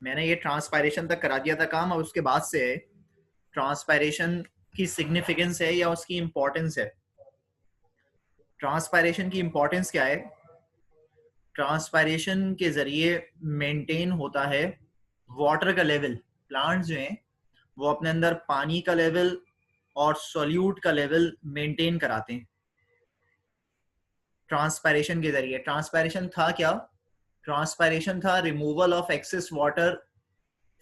मैंने ये ट्रांसपायरेशन तक करा दिया था काम। अब उसके बाद से ट्रांसपायरेशन की सिग्निफिकेंस है या उसकी इंपॉर्टेंस है। ट्रांसपायरेशन की इंपॉर्टेंस क्या है? ट्रांसपायरेशन के जरिए मेंटेन होता है वाटर का लेवल। प्लांट्स जो हैं वो अपने अंदर पानी का लेवल और सॉल्यूट का लेवल मेंटेन कराते हैं ट्रांसपायरेशन के जरिए। ट्रांसपायरेशन था क्या? ट्रांसपायरेशन था removal of excess water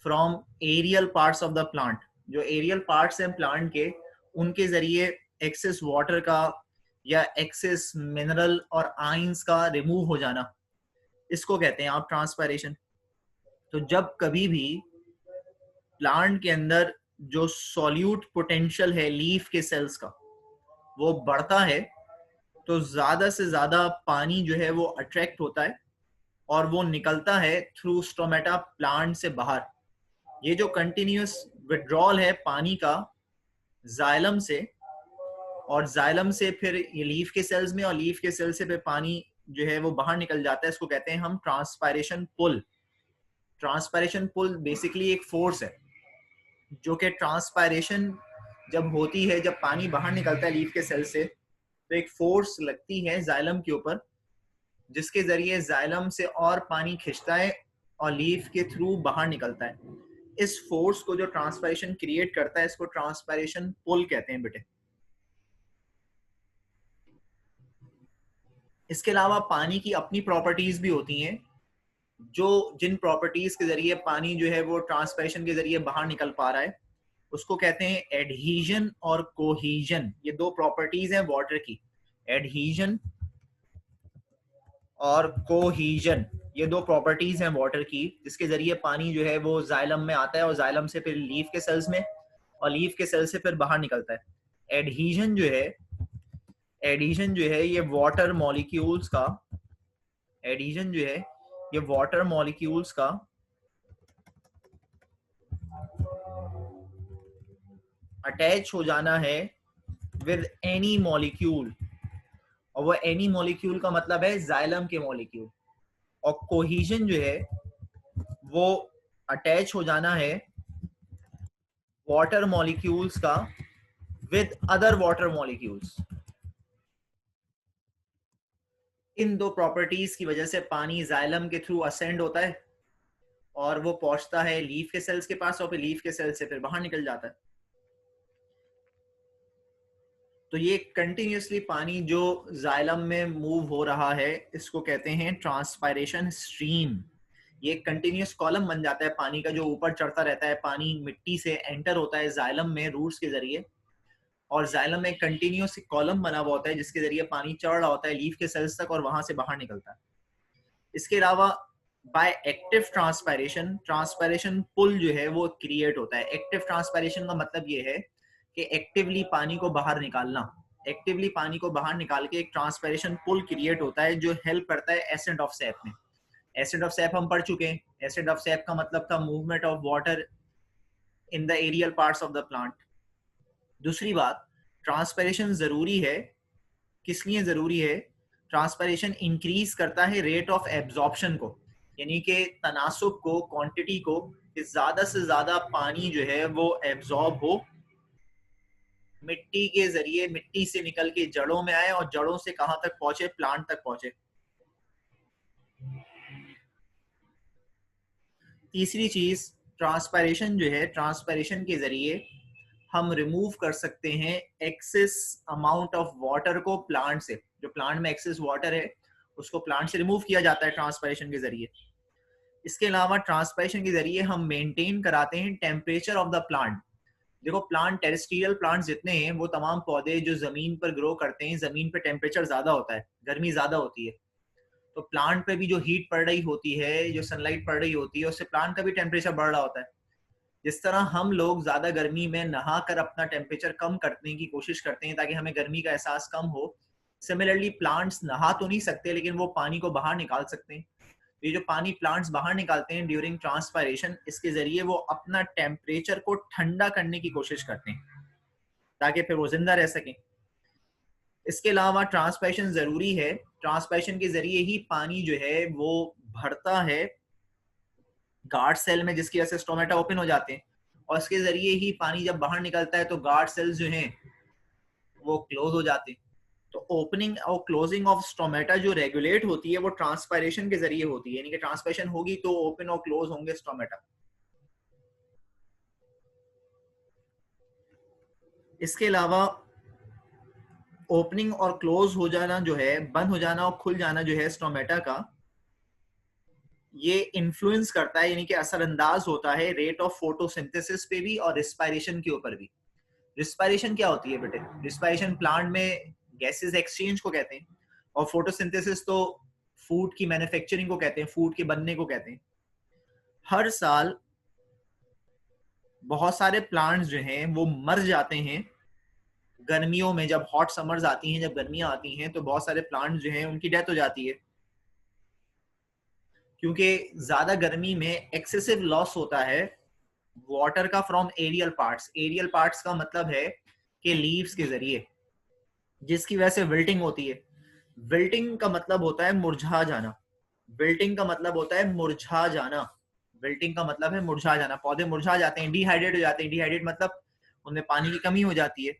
from aerial parts of the plant. जो एरियल पार्ट्स हैं प्लांट के, उनके जरिए एक्सेस वाटर का या एक्सेस मिनरल और आइंस का रिमूव हो जाना, इसको कहते हैं आप ट्रांसपायरेशन। तो जब कभी भी प्लांट के अंदर जो सॉल्यूट पोटेंशियल है लीफ के सेल्स का वो बढ़ता है, तो ज्यादा से ज्यादा पानी जो है वो अट्रैक्ट होता है और वो निकलता है थ्रू स्टोमेटा प्लांट से बाहर। ये जो कंटिन्यूस विड्रॉल है पानी का जाइलम से, और जाइलम से फिर ये लीफ के सेल्स में, और लीफ के सेल से फिर पानी जो है वो बाहर निकल जाता है, इसको कहते हैं हम ट्रांसपायरेशन पुल। ट्रांसपायरेशन पुल बेसिकली एक फोर्स है जो कि ट्रांसपायरेशन जब होती है, जब पानी बाहर निकलता है लीफ के सेल से, तो एक फोर्स लगती है जाइलम के ऊपर जिसके जरिए जाइलम से और पानी खिंचता है और लीफ के थ्रू बाहर निकलता है। इस फोर्स को जो ट्रांसपायरेशन क्रिएट करता है, इसको ट्रांसपायरेशन पुल कहते हैं बेटे। इसके अलावा पानी की अपनी प्रॉपर्टीज भी होती हैं, जो जिन प्रॉपर्टीज के जरिए पानी जो है वो ट्रांसपायरेशन के जरिए बाहर निकल पा रहा है, उसको कहते हैं एडहीजन और कोहीजन। ये दो प्रॉपर्टीज हैं वाटर की, एडहीजन और कोहीजन। ये दो प्रॉपर्टीज हैं वाटर की जिसके जरिए पानी जो है वो जाइलम में आता है और जाइलम से फिर लीफ के सेल्स में, और लीफ के सेल से फिर बाहर निकलता है। एडहीजन जो है, एडहीजन जो है ये वाटर मॉलिक्यूल्स का, एडहीजन जो है ये वाटर मॉलिक्यूल्स का अटैच हो जाना है विद एनी मॉलिक्यूल, और वो एनी मॉलिक्यूल का मतलब है जाइलम के मॉलिक्यूल। और कोहीजन जो है वो अटैच हो जाना है वाटर मॉलिक्यूल्स का विद अदर वाटर मॉलिक्यूल्स। इन दो प्रॉपर्टीज की वजह से पानी जाइलम के थ्रू असेंड होता है और वो पहुंचता है लीफ के सेल्स के पास, और फिर लीफ के सेल से फिर बाहर निकल जाता है। तो ये कंटिन्यूसली पानी जो जाइलम में मूव हो रहा है, इसको कहते हैं ट्रांसपायरेशन स्ट्रीम। ये कंटिन्यूस कॉलम बन जाता है पानी का, जो ऊपर चढ़ता रहता है। पानी मिट्टी से एंटर होता है जाइलम में रूट्स के जरिए, और जाइलम में कंटिन्यूस कॉलम बना हुआ होता है जिसके जरिए पानी चढ़ रहा होता है लीफ के सेल्स तक और वहां से बाहर निकलता है। इसके अलावा बाय एक्टिव ट्रांसपायरेशन, ट्रांसपायरेशन पुल जो है वो क्रिएट होता है। एक्टिव ट्रांसपायरेशन का मतलब ये है कि एक्टिवली पानी को बाहर निकालना। एक्टिवली पानी को बाहर निकाल के एक ट्रांसपायरेशन पुल क्रिएट होता है जो हेल्प करता है एसिड ऑफ सैप में। एसिड ऑफ सैप हम पढ़ चुके हैं। एसिड ऑफ सैप का मतलब था movement of water in the aerial parts of the plant. दूसरी बात, ट्रांसपायरेशन जरूरी है। किस लिए जरूरी है? ट्रांसपायरेशन इंक्रीज करता है रेट ऑफ एब्जॉर्प्शन को, यानी कि तनासुब को, क्वांटिटी को, कि ज्यादा से ज्यादा पानी जो है वो एब्जॉर्ब हो, मिट्टी के जरिए, मिट्टी से निकल के जड़ों में आए और जड़ों से कहां तक पहुंचे? प्लांट तक पहुंचे। तीसरी चीज, ट्रांसपायरेशन जो है, ट्रांसपायरेशन के जरिए हम रिमूव कर सकते हैं एक्सेस अमाउंट ऑफ वाटर को प्लांट से। जो प्लांट में एक्सेस वाटर है उसको प्लांट से रिमूव किया जाता है ट्रांसपायरेशन के जरिए। इसके अलावा ट्रांसपायरेशन के जरिए हम मेंटेन कराते हैं टेम्परेचर ऑफ द प्लांट। देखो, प्लांट, टेरेस्ट्रियल प्लांट जितने हैं वो तमाम पौधे जो जमीन पर ग्रो करते हैं, जमीन पर टेम्परेचर ज्यादा होता है, गर्मी ज्यादा होती है, तो प्लांट पे भी जो हीट पड़ रही होती है, जो सनलाइट पड़ रही होती है, उससे प्लांट का भी टेम्परेचर बढ़ रहा होता है। जिस तरह हम लोग ज्यादा गर्मी में नहा कर अपना टेम्परेचर कम करने की कोशिश करते हैं ताकि हमें गर्मी का एहसास कम हो, सिमिलरली प्लांट्स नहा तो नहीं सकते लेकिन वो पानी को बाहर निकाल सकते हैं। ये जो पानी प्लांट्स बाहर निकालते हैं ड्यूरिंग ट्रांसपायरेशन, इसके जरिए वो अपना टेम्परेचर को ठंडा करने की कोशिश करते हैं ताकि फिर वो जिंदा रह सकें। इसके अलावा ट्रांसपायरेशन जरूरी है। ट्रांसपायरेशन के जरिए ही पानी जो है वो भरता है गार्ड सेल में, जिसकी वजह से स्टोमेटा ओपन हो जाते हैं और इसके जरिए ही पानी जब बाहर निकलता है तो गार्ड सेल्स जो हैं वो क्लोज हो जाते हैं। तो ओपनिंग और क्लोजिंग ऑफ स्टोमेटा जो रेगुलेट होती है वो ट्रांसपायरेशन के जरिए होती है, यानी कि ट्रांसपायरेशन होगी तो ओपन और क्लोज होंगे स्टोमेटा। इसके अलावा ओपनिंग और क्लोज हो जाना जो है, बंद हो जाना और खुल जाना जो है स्टोमेटा का, ये इन्फ्लुएंस करता है, यानी कि असरअंदाज होता है रेट ऑफ फोटोसिंथेसिस पे भी और रिस्पायरेशन के ऊपर भी। रिस्पायरेशन क्या होती है बेटे? रिस्पायरेशन प्लांट में गैसेस एक्सचेंज को कहते हैं, और फोटोसिंथेसिस तो फूड की मैन्युफैक्चरिंग को कहते हैं, फूड के बनने को कहते हैं। हर साल बहुत सारे प्लांट्स जो हैं वो मर जाते हैं गर्मियों में, जब हॉट समर्स आती हैं, जब गर्मियां आती हैं तो बहुत सारे प्लांट्स जो हैं उनकी डेथ हो जाती है, क्योंकि ज्यादा गर्मी में एक्सेसिव लॉस होता है वाटर का from aerial parts. Aerial parts का मतलब है कि लीव्स के जरिए, जिसकी वजह से विल्टिंग होती है। विल्टिंग का मतलब होता है मुरझा जाना। विल्टिंग का मतलब होता है मुरझा जाना। विल्टिंग का मतलब है मुरझा जाना। पौधे मुरझा जाते हैं, डिहाइड्रेट हो जाते हैं। डिहाइड्रेट मतलब उनमें पानी की कमी हो जाती है,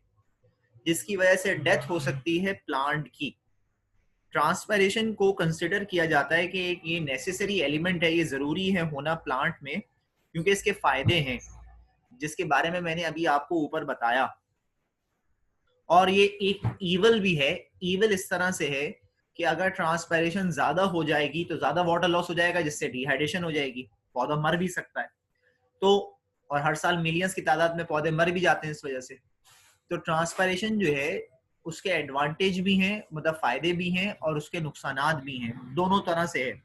जिसकी वजह से डेथ हो सकती है प्लांट की। ट्रांसपायरेशन को कंसिडर किया जाता है कि ये नेसेसरी एलिमेंट है, ये जरूरी है होना प्लांट में, क्योंकि इसके फायदे हैं जिसके बारे में मैंने अभी आपको ऊपर बताया। और ये एक ईवल भी है। ईवल इस तरह से है कि अगर ट्रांसपायरेशन ज्यादा हो जाएगी तो ज्यादा वाटर लॉस हो जाएगा, जिससे डिहाइड्रेशन हो जाएगी, पौधा मर भी सकता है। तो और हर साल मिलियंस की तादाद में पौधे मर भी जाते हैं इस वजह से। तो ट्रांसपायरेशन जो है उसके एडवांटेज भी हैं, मतलब फायदे भी हैं, और उसके नुकसानात भी हैं, दोनों तरह से है।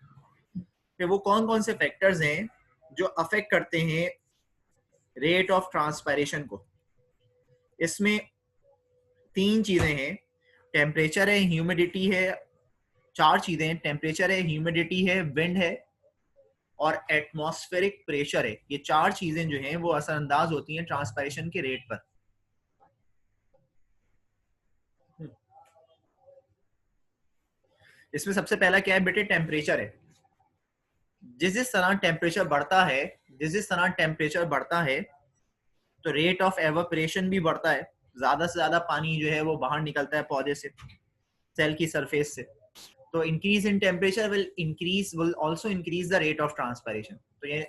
कि वो कौन कौन से फैक्टर्स हैं जो अफेक्ट करते हैं रेट ऑफ ट्रांसपायरेशन को? इसमें तीन चीजें हैं। टेम्परेचर है, ह्यूमिडिटी है। चार चीजें हैं, टेम्परेचर है, ह्यूमिडिटी है, विंड है और एटमॉस्फेरिक प्रेशर है। ये चार चीजें जो हैं वो असरअंदाज होती हैं ट्रांसपायरेशन के रेट पर। इसमें सबसे पहला क्या है बेटे? टेम्परेचर है। जिस जिस तरह टेम्परेचर बढ़ता है, जिस जिस तरह टेम्परेचर बढ़ता है तो रेट ऑफ एवापोरेशन भी बढ़ता है। ज्यादा से ज्यादा पानी जो है वो बाहर निकलता है पौधे से, सेल की सरफेस से। तो increase in temperature will also increase the rate of transpiration. तो ये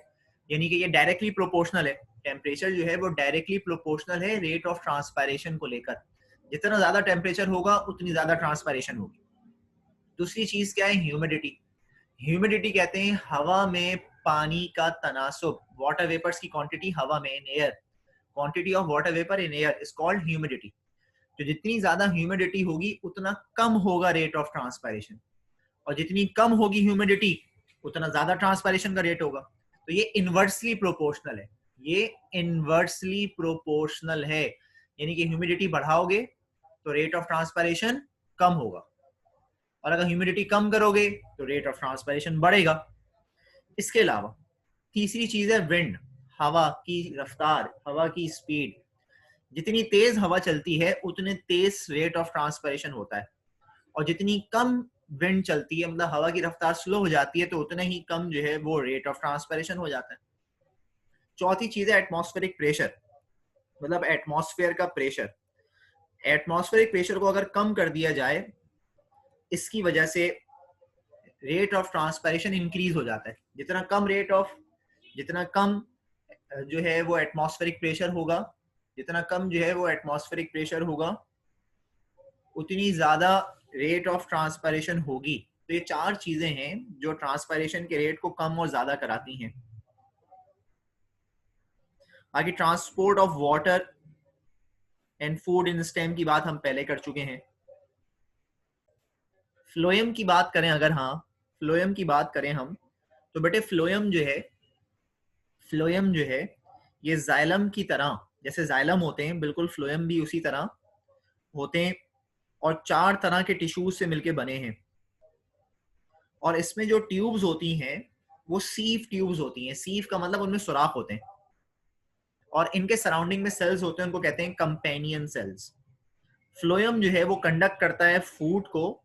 यानी कि ये डायरेक्टली प्रोपोर्शनल है। टेम्परेचर जो है वो डायरेक्टली प्रोपोर्शनल है रेट ऑफ ट्रांसपायरेशन को लेकर। जितना ज्यादा टेम्परेचर होगा उतनी ज्यादा ट्रांसपायरेशन होगी। दूसरी चीज क्या है? ह्यूमिडिटी। ह्यूमिडिटी कहते हैं हवा में पानी का तनासुब, वाटर वेपर्स की क्वांटिटी हवा में, in air, quantity of water vapour in air is called humidity. तो जितनी ज्यादा ह्यूमिडिटी होगी उतना कम होगा रेट ऑफ ट्रांसपायरेशन, और जितनी कम होगी ह्यूमिडिटी उतना ज्यादा ट्रांसपायरेशन का रेट होगा। तो ये इनवर्सली प्रोपोर्शनल है। ये इनवर्सली प्रोपोर्शनल है, यानी कि ह्यूमिडिटी बढ़ाओगे तो रेट ऑफ ट्रांसपायरेशन कम होगा, और अगर ह्यूमिडिटी कम करोगे तो रेट ऑफ ट्रांसपायरेशन बढ़ेगा। इसके अलावा तीसरी चीज है विंड, हवा की रफ्तार, हवा की स्पीड। जितनी तेज हवा चलती है उतने तेज रेट ऑफ ट्रांसपायरेशन होता है, और जितनी कम विंड चलती है, मतलब हवा की रफ्तार स्लो हो जाती है, तो उतना ही कम जो है वो रेट ऑफ ट्रांसपायरेशन हो जाता है। चौथी चीज है एटमॉस्फेरिक प्रेशर, मतलब एटमॉस्फेयर का प्रेशर। एटमॉस्फेरिक प्रेशर को अगर कम कर दिया जाए, इसकी वजह से रेट ऑफ ट्रांसपायरेशन इंक्रीज हो जाता है। जितना कम जो है वो एटमॉस्फेरिक प्रेशर होगा, जितना कम जो है वो एटमॉस्फेरिक प्रेशर होगा, उतनी ज्यादा रेट ऑफ ट्रांसपायरेशन होगी। तो ये चार चीजें हैं जो ट्रांसपायरेशन के रेट को कम और ज्यादा कराती हैं। आगे transport of water and food in stem की बात हम पहले कर चुके हैं। फ्लोएम की बात करें अगर, हाँ फ्लोएम की बात करें हम, तो बेटे फ्लोएम जो है ये जाइलम की तरह, जैसे जाइलम होते हैं बिल्कुल फ्लोएम भी उसी तरह होते हैं, और चार तरह के टिश्यूज से मिलके बने हैं। और इसमें जो ट्यूब्स होती हैं वो सीव ट्यूब्स होती हैं। सीव का मतलब उनमें सुराख होते हैं, और इनके सराउंडिंग में सेल्स होते हैं, उनको कहते हैं कंपेनियन सेल्स। फ्लोएम जो है वो कंडक्ट करता है फूड को,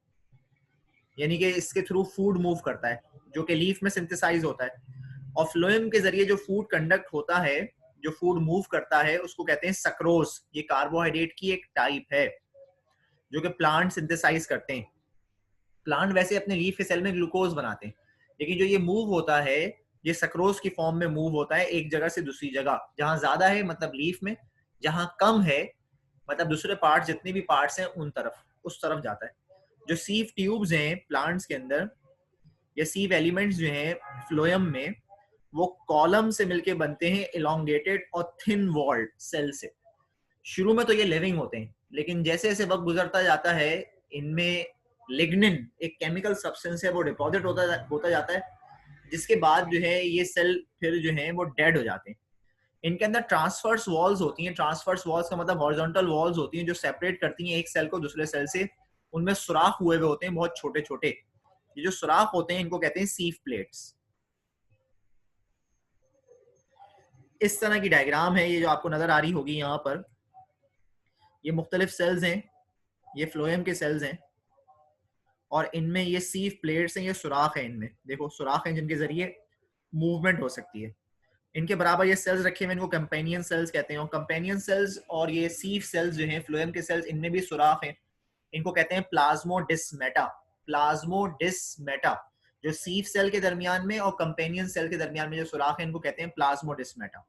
यानी कि इसके थ्रू फूड मूव करता है जो कि लीफ में सिंथेसाइज होता है। और फ्लोएम के जरिए जो फूड कंडक्ट होता है, जो फूड मूव करता है, उसको कहते हैं सक्रोज। ये कार्बोहाइड्रेट की एक टाइप है जो कि प्लांट सिंथेसाइज करते हैं। प्लांट वैसे अपने लीफ के सेल में ग्लूकोज बनाते हैं, लेकिन जो ये मूव होता है ये सक्रोज की फॉर्म में मूव होता है एक जगह से दूसरी जगह। जहां ज्यादा है मतलब लीफ में, जहां कम है मतलब दूसरे पार्ट, जितने भी पार्ट्स हैं उन तरफ, उस तरफ जाता है। जो सीव ट्यूब्स हैं प्लांट्स के अंदर, या सीव एलिमेंट्स जो हैं फ्लोएम में, वो कॉलम से मिलके बनते हैं, इलोंगेटेड और थिन वॉल्ड सेल से। शुरू में तो ये लिविंग होते हैं, लेकिन जैसे जैसे वक्त गुजरता जाता है इनमें लिग्निन एक केमिकल सब्सटेंस है वो डिपॉजिट होता जाता है, जिसके बाद जो है ये सेल फिर जो है वो डेड हो जाते हैं। इनके अंदर ट्रांसफर्स वॉल्स होती हैं। ट्रांसफर्स वॉल्स का मतलब हॉरिजॉन्टल वॉल्स होती हैं जो सेपरेट करती हैं एक सेल को दूसरे सेल से। उनमें सुराख हुए हुए होते हैं बहुत छोटे छोटे। ये जो सुराख होते हैं इनको कहते हैं सीव प्लेट्स। इस तरह की डायग्राम है ये जो आपको नजर आ रही होगी यहाँ पर। ये मुख्तलिफ सेल्स हैं, ये फ्लोएम के सेल्स हैं, और इनमें ये सीव प्लेट्स हैं, ये सुराख है। इनमें देखो सुराख हैं जिनके जरिए मूवमेंट हो सकती है। इनके बराबर ये सेल्स रखे हुए इनको कंपेनियन सेल्स कहते हैं। और कंपेनियन सेल्स और ये सीव सेल्स जो हैं फ्लोएम के सेल्स, इनमें भी सुराख हैं। इनको कहते हैं प्लाज्मोडिस्मेटा। प्लाज्मोडिस्मेटा, जो सीव सेल के दरमियान में और कंपेनियन सेल के दरमियान में जो सुराख है इनको कहते हैं प्लाज्मोडिस्मेटा।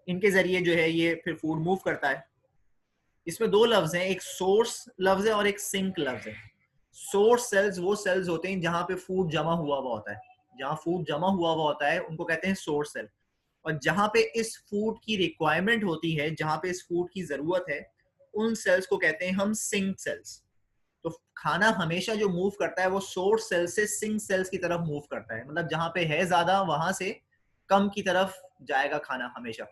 इनके जरिए जो है ये फिर फूड मूव करता है। इसमें दो लफ्ज हैं, एक सोर्स लफ्ज है और एक सिंक लफ्ज है। सोर्स सेल्स वो सेल्स होते हैं जहां पे फूड जमा हुआ हुआ होता है। जहां फूड जमा हुआ हुआ होता है उनको कहते हैं सोर्स सेल। और जहां पे इस फूड की रिक्वायरमेंट होती है, जहां पे इस फूड की जरूरत है, उन सेल्स को कहते हैं हम सिंक सेल्स। तो खाना हमेशा जो मूव करता है वो सोर्स सेल से सिंक सेल्स की तरफ मूव करता है। मतलब जहां पे है ज्यादा वहां से कम की तरफ जाएगा खाना हमेशा।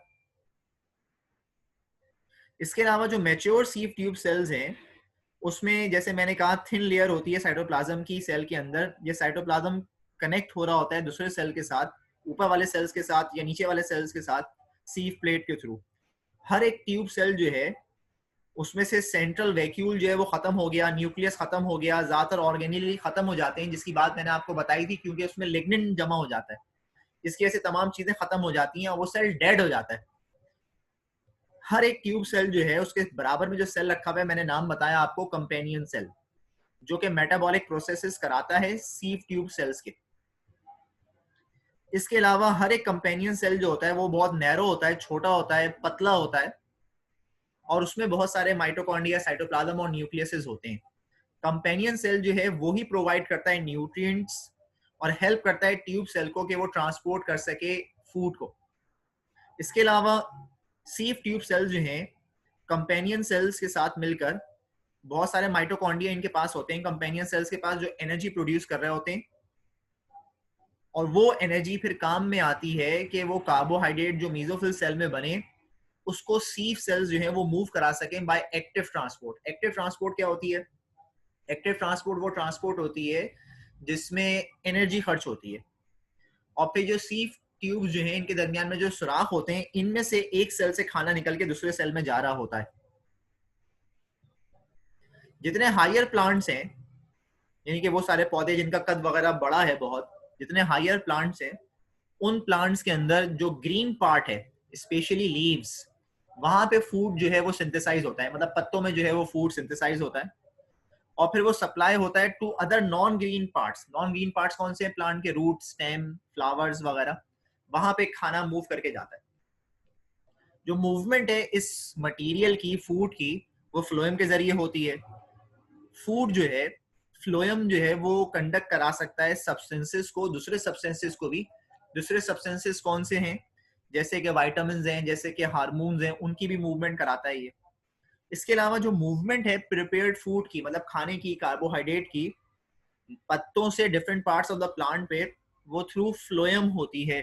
इसके अलावा जो मैच्योर सीव ट्यूब सेल्स हैं उसमें जैसे मैंने कहा थिन लेयर होती है साइटोप्लाज्म की सेल के अंदर। ये साइटोप्लाज्म कनेक्ट हो रहा होता है दूसरे सेल के साथ, ऊपर वाले सेल्स के साथ या नीचे वाले सेल्स के साथ, सीव प्लेट के थ्रू। हर एक ट्यूब सेल जो है उसमें से सेंट्रल वैक्यूल जो है वो खत्म हो गया, न्यूक्लियस खत्म हो गया, ज्यादातर ऑर्गेनेली खत्म हो जाते हैं, जिसकी बात मैंने आपको बताई थी, क्योंकि उसमें लिग्निन जमा हो जाता है। इसकी वजह से तमाम चीजें खत्म हो जाती हैं और वो सेल डेड हो जाता है। हर एक ट्यूब सेल जो है उसके बराबर में जो सेल रखा हुआ है, मैंने नाम बताया आपको, कंपेनियन सेल, जो कि मेटाबॉलिक प्रोसेसेस कराता है सीव ट्यूब सेल्स के। इसके अलावा हर एक कंपेनियन सेल जो होता है वो बहुत नैरो होता है, छोटा होता है, पतला होता है, और उसमें बहुत सारे माइटोकॉन्ड्रिया, साइटोप्लाज्म और न्यूक्लियसेस होते हैं। कंपेनियन सेल जो है वो ही प्रोवाइड करता है न्यूट्रिएंट्स और हेल्प करता है ट्यूब सेल को कि वो ट्रांसपोर्ट कर सके फूड को। इसके अलावा सीव ट्यूब सेल्स जो हैं कंपेनियन सेल्स के साथ मिलकर, बहुत सारे माइटोकॉन्ड्रिया इनके पास होते हैं कंपेनियन सेल्स के पास, जो एनर्जी प्रोड्यूस कर रहे होते हैं। और वो एनर्जी फिर काम में आती है कि वो कार्बोहाइड्रेट जो मीजोफिल सेल में बने उसको सीव सेल्स जो है वो मूव करा सकें by active transport. Active transport क्या होती है? एक्टिव ट्रांसपोर्ट वो ट्रांसपोर्ट होती है जिसमें एनर्जी खर्च होती है। और फिर जो सीव ट्यूब जो है इनके दरमियान में जो सुराख होते हैं, इनमें से एक सेल से खाना निकल के दूसरे सेल में जा रहा होता है। जितने हायर प्लांट्स हैं, यानी कि वो सारे पौधे जिनका कद वगैरह बड़ा है बहुत, जितने हायर प्लांट्स हैं, उन प्लांट्स के अंदर जो ग्रीन पार्ट है, स्पेशली लीव्स, वहां पे फूड जो है वो सिंथेसाइज होता है। मतलब पत्तों में जो है वो फूड सिंथेसाइज होता है और फिर वो सप्लाई होता है to other non green parts. Non green parts कौन से हैं? प्लांट के रूट, स्टेम, फ्लावर्स वगैरह। वहां पे खाना मूव करके जाता है। जो मूवमेंट है इस मटेरियल की, फूड की, वो फ्लोएम के जरिए होती है। फूड जो है, फ्लोएम जो है वो कंडक्ट करा सकता है सब्सटेंसेस को, दूसरे सब्सटेंसेस को भी। दूसरे सब्सटेंसेस कौन से हैं? जैसे कि वाइटामिन हैं, जैसे कि हार्मोन्स हैं, उनकी भी मूवमेंट कराता है ये। इसके अलावा जो मूवमेंट है प्रिपेयर्ड फूड की, मतलब खाने की, कार्बोहाइड्रेट की, पत्तों से different parts of the plant पे, वो थ्रू फ्लोएम होती है।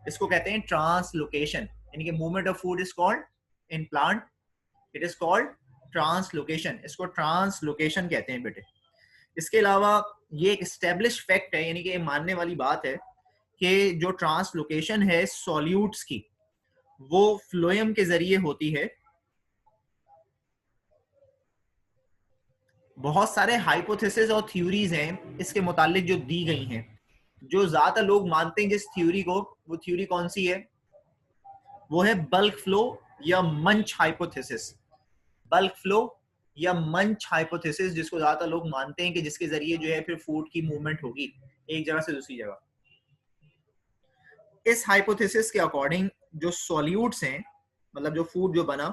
इसको कहते हैं ट्रांसलोकेशन। यानी कि movement of food is called in plant, it is called translocation. इसको ट्रांसलोकेशन कहते हैं बेटे। इसके अलावा ये एक एस्टेब्लिश फैक्ट है, यानी कि मानने वाली बात है कि जो ट्रांसलोकेशन है सॉल्यूट्स की, वो फ्लोएम के जरिए होती है। बहुत सारे हाइपोथेसिस और थ्योरीज हैं इसके मुतालिक जो दी गई हैं, जो ज्यादातर लोग मानते हैं जिस थ्योरी को, वो थ्योरी कौन सी है? वो है बल्क फ्लो या मंच हाइपोथेसिस। बल्क फ्लो या मंच हाइपोथेसिस, जिसको ज्यादातर लोग मानते हैं कि जिसके जरिए जो है फिर फूड की मूवमेंट होगी एक जगह से दूसरी जगह। इस हाइपोथेसिस के अकॉर्डिंग जो सॉल्यूट्स हैं, मतलब जो फूड जो बना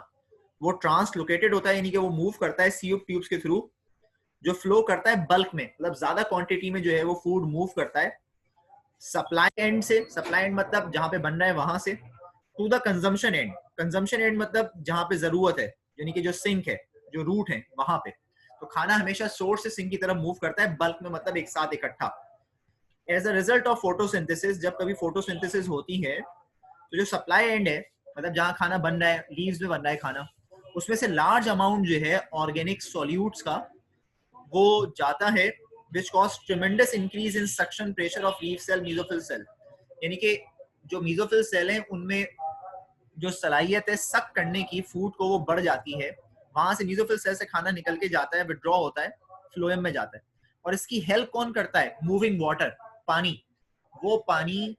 वो ट्रांसलोकेटेड होता है, यानी कि वो मूव करता है सीयूप ट्यूब्स के थ्रू, जो फ्लो करता है बल्क में, मतलब ज्यादा क्वांटिटी में जो है वो फूड मूव करता है सप्लाई एंड से, सप्लाई एंड मतलब जहां पे बन रहा है वहां से, to the consumption end. Consumption end मतलब जहां पे जरूरत है, यानी कि जो सिंक है, जो रूट है वहां पे। तो खाना हमेशा सोर्स से सिंक की तरफ मूव करता है बल्क में, मतलब एक साथ इकट्ठा। As a result of photosynthesis, जब कभी फोटोसिंथेसिस होती है तो जो सप्लाई एंड है, मतलब जहां खाना बन रहा है, लीव्स में बन रहा है खाना, उसमें से लार्ज अमाउंट जो है ऑर्गेनिक सॉल्यूट्स का वो जाता है, which cause tremendous increase in suction pressure of leaf cell mesophyll cell। यानी कि जो मेसोफिल सेल हैं उनमें जो सलाहियत है सक करने की फूड को वो बढ़ जाती है। वहां से मेसोफिल सेल से खाना निकल के जाता है, विड्रॉ होता है, फ्लोएम में जाता है। और इसकी हेल्प कौन करता है? मूविंग वाटर, पानी। वो पानी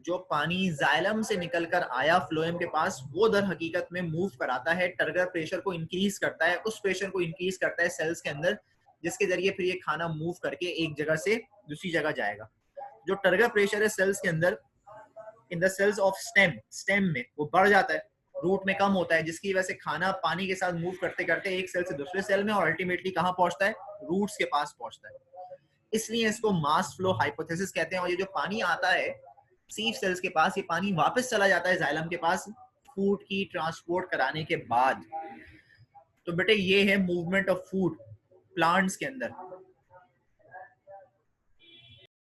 जो पानी जाइलम से निकलकर आया फ्लोएम के पास, वो दर हकीकत में मूव कराता है, टर्गर प्रेशर को इंक्रीज करता है, उस प्रेशर को इंक्रीज करता है सेल्स के अंदर, जिसके जरिए फिर ये खाना मूव करके एक जगह से दूसरी जगह जाएगा। जो टर्गर प्रेशर है सेल्स के अंदर, in the cells of stem में वो बढ़ जाता है, रूट में कम होता है, जिसकी वजह से खाना पानी के साथ मूव करते करते एक सेल से दूसरे सेल में और अल्टीमेटली कहाँ पहुंचता है? रूट्स के पास पहुंचता है। इसलिए इसको मास फ्लो हाइपोथेसिस कहते हैं। और ये जो पानी आता है सीव सेल्स के पास, ये पानी वापस चला जाता है जाइलम के पास फूड की ट्रांसपोर्ट कराने के बाद। तो बेटे ये है मूवमेंट ऑफ फूड प्लांट्स के अंदर।